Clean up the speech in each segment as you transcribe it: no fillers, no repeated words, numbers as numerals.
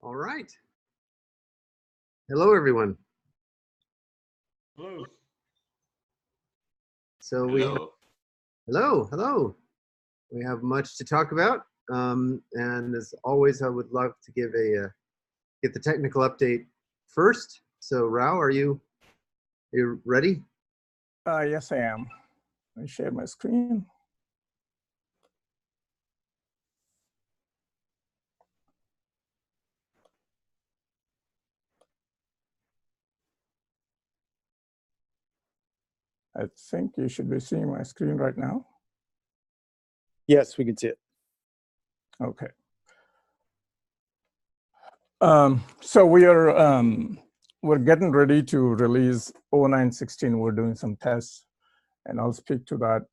All right. Hello, everyone. Hello. So hello. We have much to talk about, and as always, I would love to give get the technical update first. So, Rao, are you ready? Yes, I am. Let me share my screen. I think you should be seeing my screen right now. Yes, we can see it. Okay. So we're getting ready to release 0916. We're doing some tests, and I'll speak to that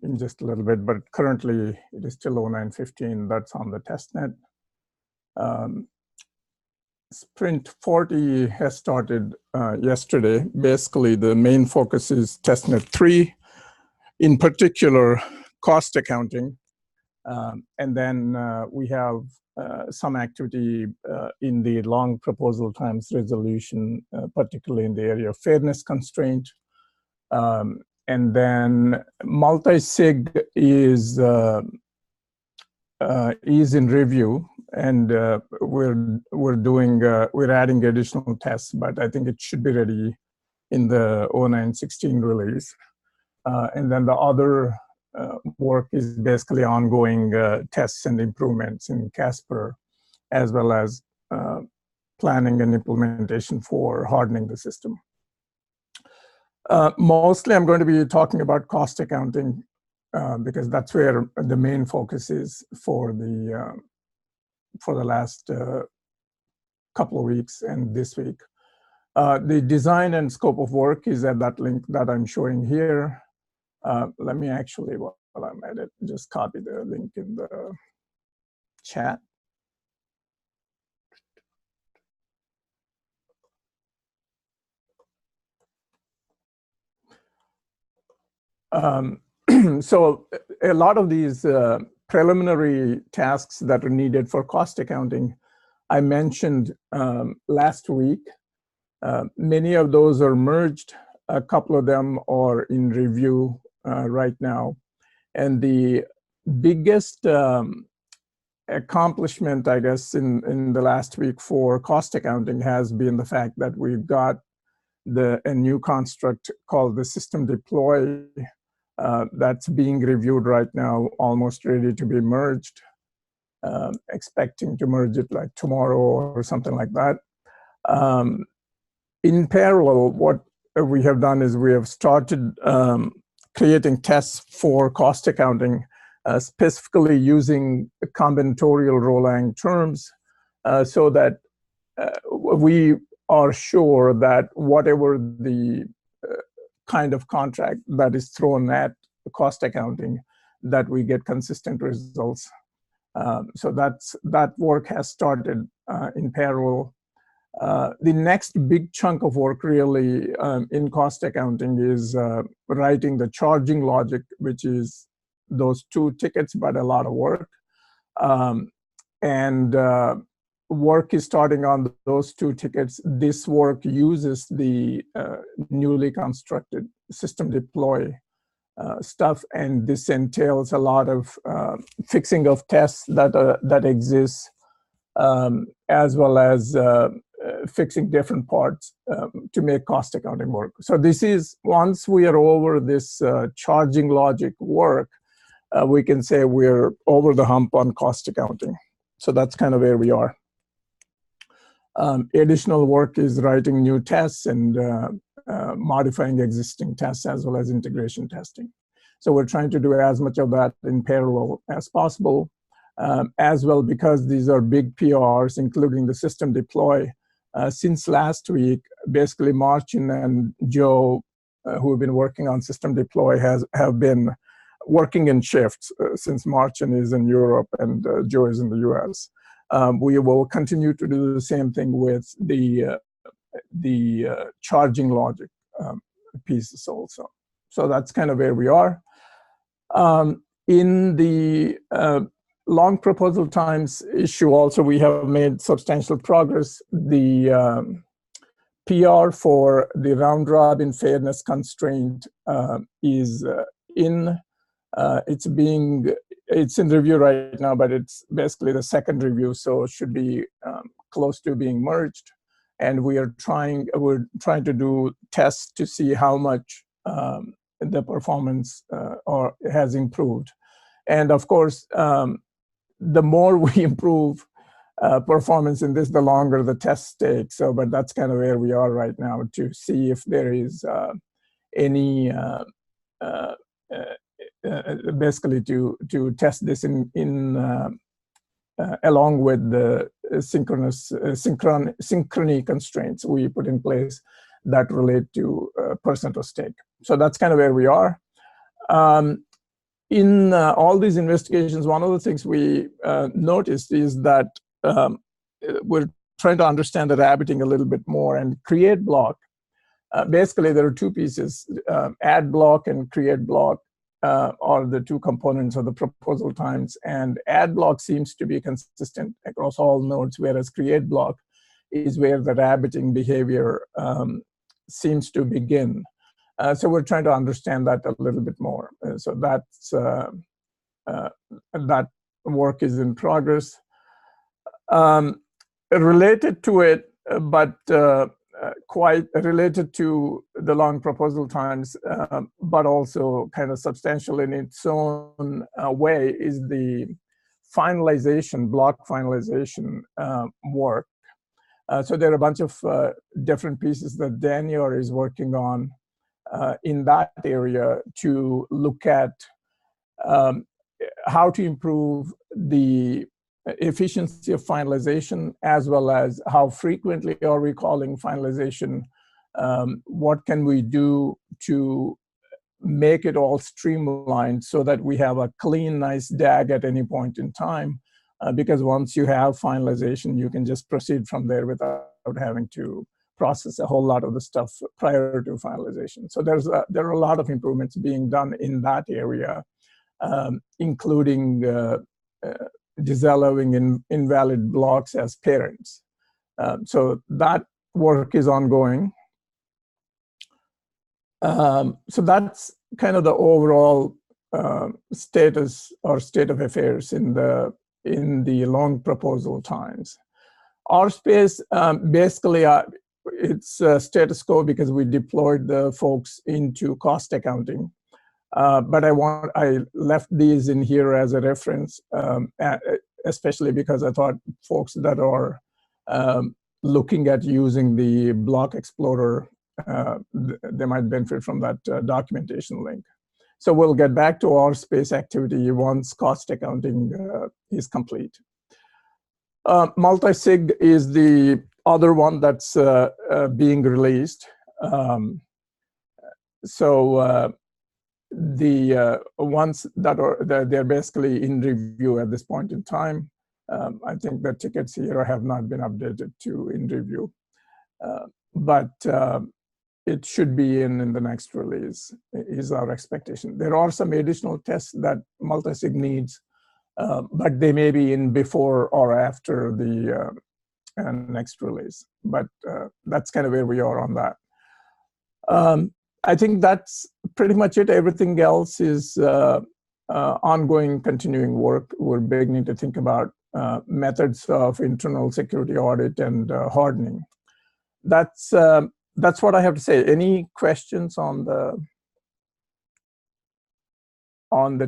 in just a little bit. But currently, it is still 0915. That's on the testnet. Sprint 40 has started yesterday. Basically, the main focus is testnet 3, in particular, cost accounting. And then we have some activity in the long proposal times resolution, particularly in the area of fairness constraint. And then Multisig is in review, and we're adding additional tests, but I think it should be ready in the 0916 release. And then the other work is basically ongoing tests and improvements in Casper, as well as planning and implementation for hardening the system. Mostly, I'm going to be talking about cost accounting because that's where the main focus is for the last couple of weeks and this week. The design and scope of work is at that link that I'm showing here. Let me actually, while I'm at it, just copy the link in the chat. So a lot of these preliminary tasks that are needed for cost accounting, I mentioned last week. Many of those are merged. A couple of them are in review right now. And the biggest accomplishment, I guess, in the last week for cost accounting has been the fact that we've got a new construct called the system deploy that's being reviewed right now, almost ready to be merged, expecting to merge it like tomorrow or something like that. In parallel, what we have done is we have started creating tests for cost accounting, specifically using combinatorial Roland terms, so that we are sure that whatever the kind of contract that is thrown at cost accounting, that we get consistent results. So that work has started in parallel. The next big chunk of work really in cost accounting is writing the charging logic, which is those 2 tickets, but a lot of work. Work is starting on those 2 tickets. This work uses the newly constructed system deploy stuff, and this entails a lot of fixing of tests that exist, as well as fixing different parts to make cost accounting work. So this is, once we are over this charging logic work, we can say we're over the hump on cost accounting. So that's kind of where we are. Additional work is writing new tests and modifying existing tests, as well as integration testing. So we're trying to do as much of that in parallel as possible. As well, because these are big PRs, including the system deploy. Since last week, basically Martin and Joe, who have been working on system deploy, have been working in shifts since Martin is in Europe and Joe is in the US. We will continue to do the same thing with the charging logic pieces also. So that's kind of where we are. In the long proposal times issue also, we have made substantial progress. The PR for the round robin fairness constraint is it's in review right now, but it's basically the second review, so it should be close to being merged. And we're trying to do tests to see how much the performance has improved. And of course, the more we improve performance in this, the longer the tests take. So, but that's kind of where we are right now, to see if there is any basically to test this in along with the synchrony constraints we put in place that relate to percent of stake. So that's kind of where we are. In all these investigations, one of the things we noticed is that we're trying to understand the rabbiting a little bit more, and create block. Basically, there are two pieces, add block and create block are the two components of the proposal times, and add block seems to be consistent across all nodes, whereas create block is where the rabbiting behavior seems to begin. So we're trying to understand that a little bit more. So that's that work is in progress. Related to it, but quite related to the long proposal times, but also kind of substantial in its own way, is the finalization, block finalization work. So there are a bunch of different pieces that Daniel is working on in that area to look at how to improve the efficiency of finalization, as well as how frequently are we calling finalization, what can we do to make it all streamlined so that we have a clean, nice DAG at any point in time, because once you have finalization, you can just proceed from there without having to process a whole lot of the stuff prior to finalization. So there are a lot of improvements being done in that area, including disallowing invalid blocks as parents. So that work is ongoing. So that's kind of the overall status or state of affairs in the long proposal times. RSpace, basically, it's status quo because we deployed the folks into cost accounting. But I left these in here as a reference, especially because I thought folks that are looking at using the Block Explorer, they might benefit from that documentation link. So we'll get back to our space activity once cost accounting is complete. Multisig is the other one that's being released. The ones that they're basically in review at this point in time. I think the tickets here have not been updated to in review, but it should be in the next release, is our expectation. There are some additional tests that Multisig needs, but they may be in before or after the next release. But that's kind of where we are on that. I think that's pretty much it. Everything else is ongoing, continuing work. We're beginning to think about methods of internal security audit and hardening. That's what I have to say. Any questions on the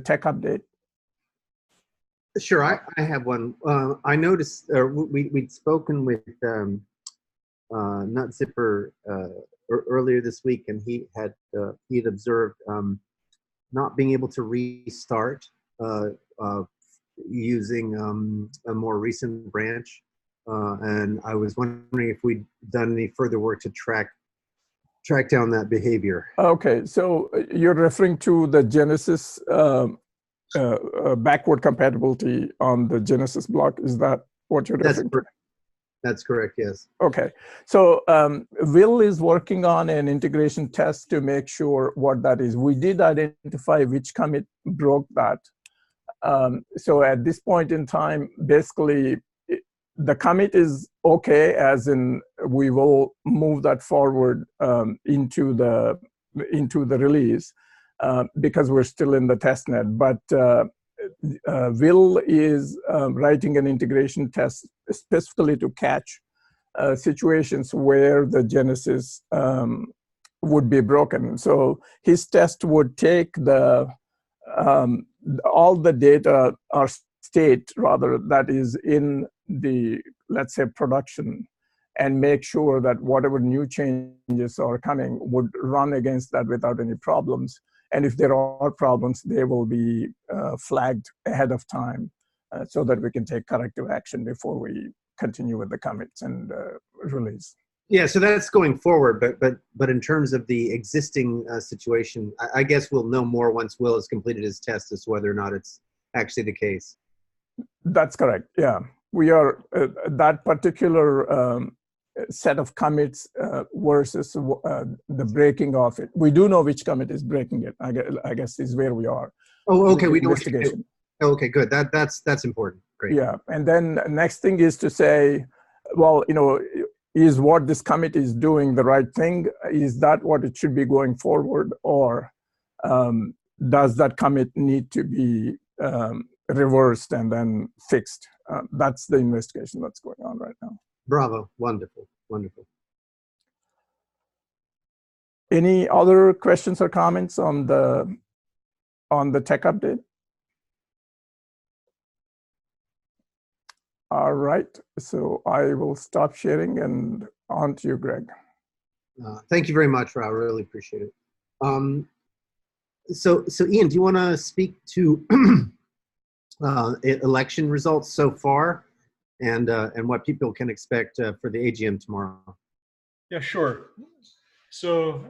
tech update? Sure, I have one. I noticed we'd spoken with NutZipper earlier this week, and he had observed not being able to restart using a more recent branch, and I was wondering if we'd done any further work to track down that behavior. Okay, so you're referring to the Genesis backward compatibility on the Genesis block. Is that what you're referring to? That's correct, yes. Okay, so Will is working on an integration test to make sure what that is. We did identify which commit broke that. So at this point in time, basically, the commit is okay, as in we will move that forward into the release because we're still in the testnet. But Will is writing an integration test specifically to catch situations where the Genesis would be broken. So his test would take all the data or state rather that is in the, let's say, production, and make sure that whatever new changes are coming would run against that without any problems. And if there are problems, they will be flagged ahead of time so that we can take corrective action before we continue with the commits and release. Yeah, so that's going forward, but in terms of the existing situation, I guess we'll know more once Will has completed his test as to whether or not it's actually the case. That's correct. Yeah, we are that particular set of commits versus the breaking of it. We do know which commit is breaking it. I guess is where we are. Oh, okay. We know. Investigation. Okay, good. That's important. Great. Yeah, and then next thing is to say, well, is what this commit is doing the right thing? Is that what it should be going forward, or does that commit need to be reversed and then fixed? That's the investigation that's going on right now. Bravo. Wonderful. Wonderful. Any other questions or comments on the tech update? All right, so I will stop sharing and on to you, Greg. Thank you very much, Rao. Really appreciate it. So Ian, do you want to speak to election results so far, and what people can expect for the AGM tomorrow? Yeah, sure. So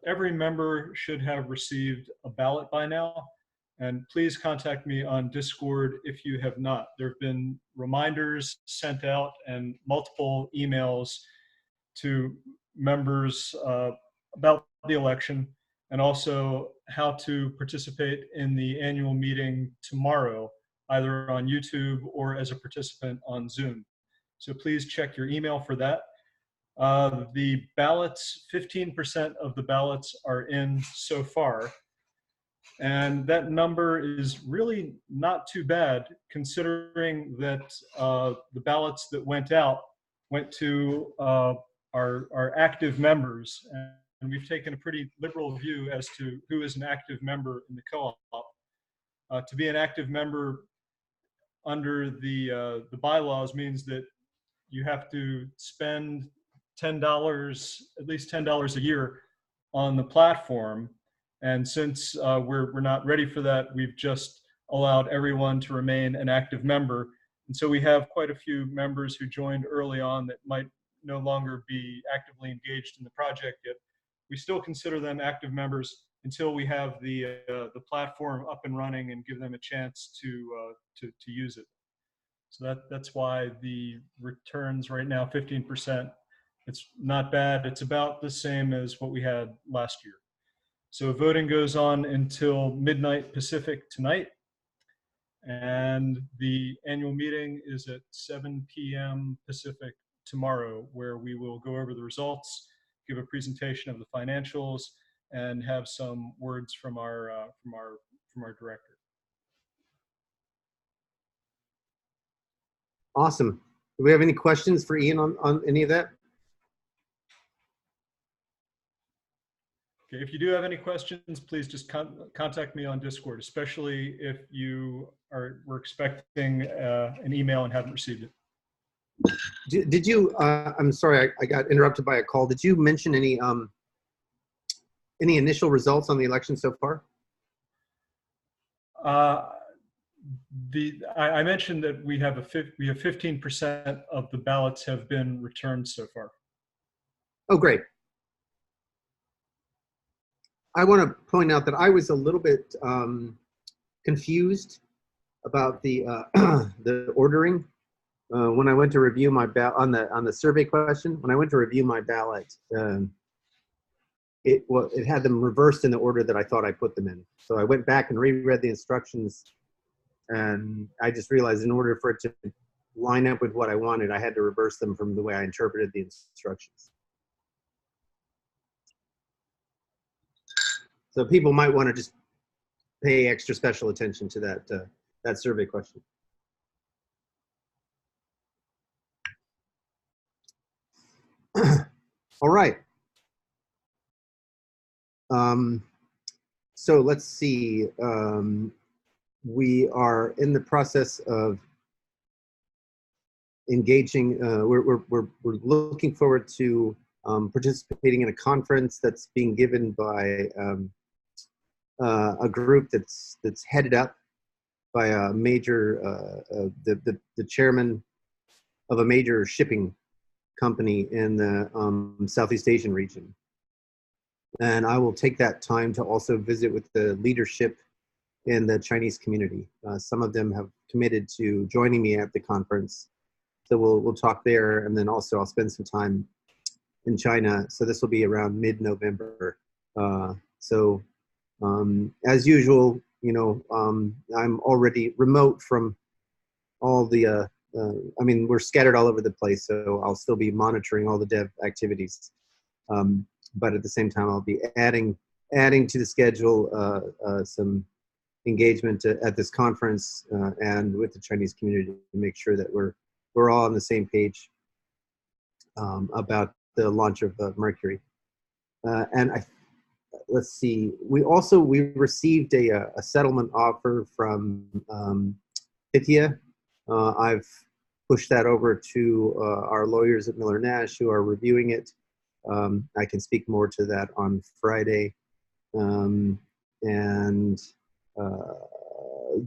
every member should have received a ballot by now. And please contact me on Discord if you have not. There have been reminders sent out and multiple emails to members about the election, and also how to participate in the annual meeting tomorrow, either on YouTube or as a participant on Zoom. So please check your email for that. The ballots, 15% of the ballots are in so far. And that number is really not too bad, considering that the ballots that went out went to our active members. And we've taken a pretty liberal view as to who is an active member in the co-op. To be an active member under the bylaws means that you have to spend $10, at least $10 a year on the platform. And since we're not ready for that, we've just allowed everyone to remain an active member. And so we have quite a few members who joined early on that might no longer be actively engaged in the project yet. We still consider them active members until we have the platform up and running and give them a chance to use it. So that's why the returns right now, 15%. It's not bad. It's about the same as what we had last year. So voting goes on until midnight Pacific tonight. And the annual meeting is at 7 p.m. Pacific tomorrow, where we will go over the results, give a presentation of the financials, and have some words from our director. Awesome. Do we have any questions for Ian on any of that? Okay, if you do have any questions, please just contact me on Discord, especially if you were expecting an email and haven't received it. Did you? I'm sorry, I got interrupted by a call. Did you mention any initial results on the election so far? I mentioned that we have 15% of the ballots have been returned so far. Oh, great. I want to point out that I was a little bit confused about the the ordering when I went to review my ballot on the survey question. When I went to review my ballot, it had them reversed in the order that I thought I put them in. So I went back and reread the instructions And I just realized in order for it to line up with what I wanted, I had to reverse them from the way I interpreted the instructions. So people might want to just pay extra special attention to that, that survey question. All right. So let's see. We are in the process of engaging. We're looking forward to participating in a conference that's being given by a group that's headed up by a major the chairman of a major shipping company in the Southeast Asian region. And I will take that time to also visit with the leadership in the Chinese community. Some of them have committed to joining me at the conference. So we'll talk there, and then also I'll spend some time in China. So this will be around mid-November. As usual, you know, I'm already remote from all the, I mean, we're scattered all over the place, so I'll still be monitoring all the dev activities. But at the same time, I'll be adding to the schedule some engagement at this conference and with the Chinese community to make sure that we're all on the same page about the launch of Mercury. Let's see. We received a settlement offer from Pythia. I've pushed that over to our lawyers at Miller Nash who are reviewing it. I can speak more to that on Friday. There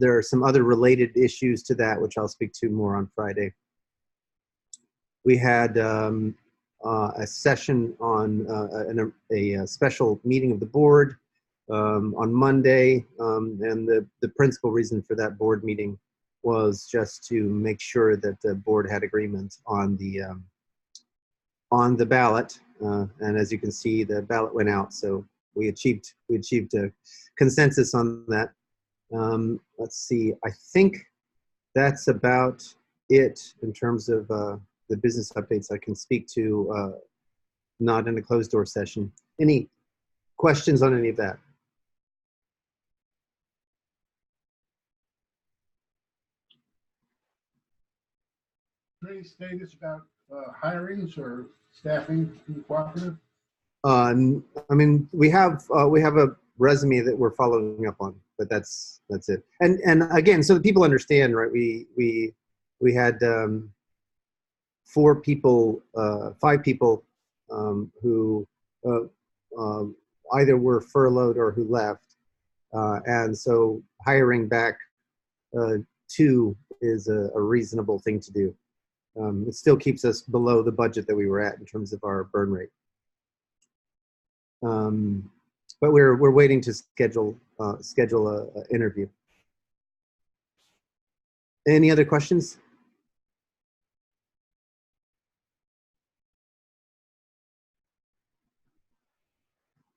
are some other related issues to that, which I'll speak to more on Friday. We had a session on a special meeting of the board on Monday, and the principal reason for that board meeting was just to make sure that the board had agreement on the ballot, and as you can see, the ballot went out, so we achieved a consensus on that. Let's see, I think that's about it in terms of the business updates I can speak to, not in a closed door session. Any questions on any of that? Any status about hirings or staffing in the cooperative? I mean, we have a resume that we're following up on, but that's it. And again, so that people understand, right? We had 5 people who either were furloughed or who left, and so hiring back 2 is a reasonable thing to do. It still keeps us below the budget that we were at in terms of our burn rate. But we're waiting to schedule a interview. Any other questions?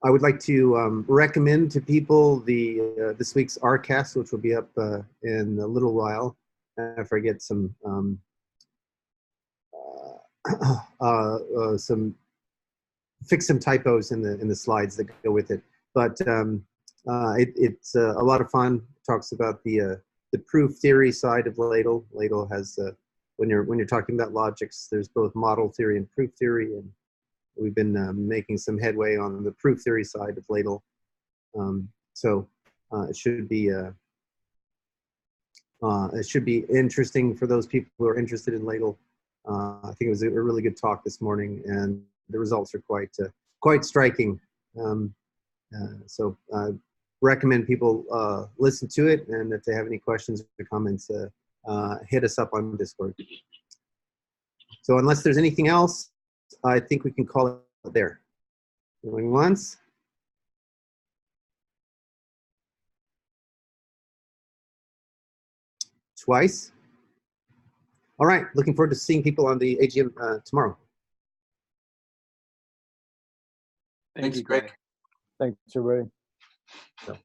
I would like to recommend to people this week's RCast, which will be up in a little while after I get some fix some typos in the slides that go with it. But it's a lot of fun. It talks about the proof theory side of Ladle. Ladle has when you're talking about logics, there's both model theory and proof theory, and we've been making some headway on the proof theory side of Ladle. So it should be interesting for those people who are interested in Ladle. I think it was a really good talk this morning, and the results are quite striking. So I recommend people listen to it, and if they have any questions or comments, hit us up on Discord. So unless there's anything else, I think we can call it there. Going once. Twice. All right, looking forward to seeing people on the AGM tomorrow. Thanks, Greg. Thanks, everybody. So.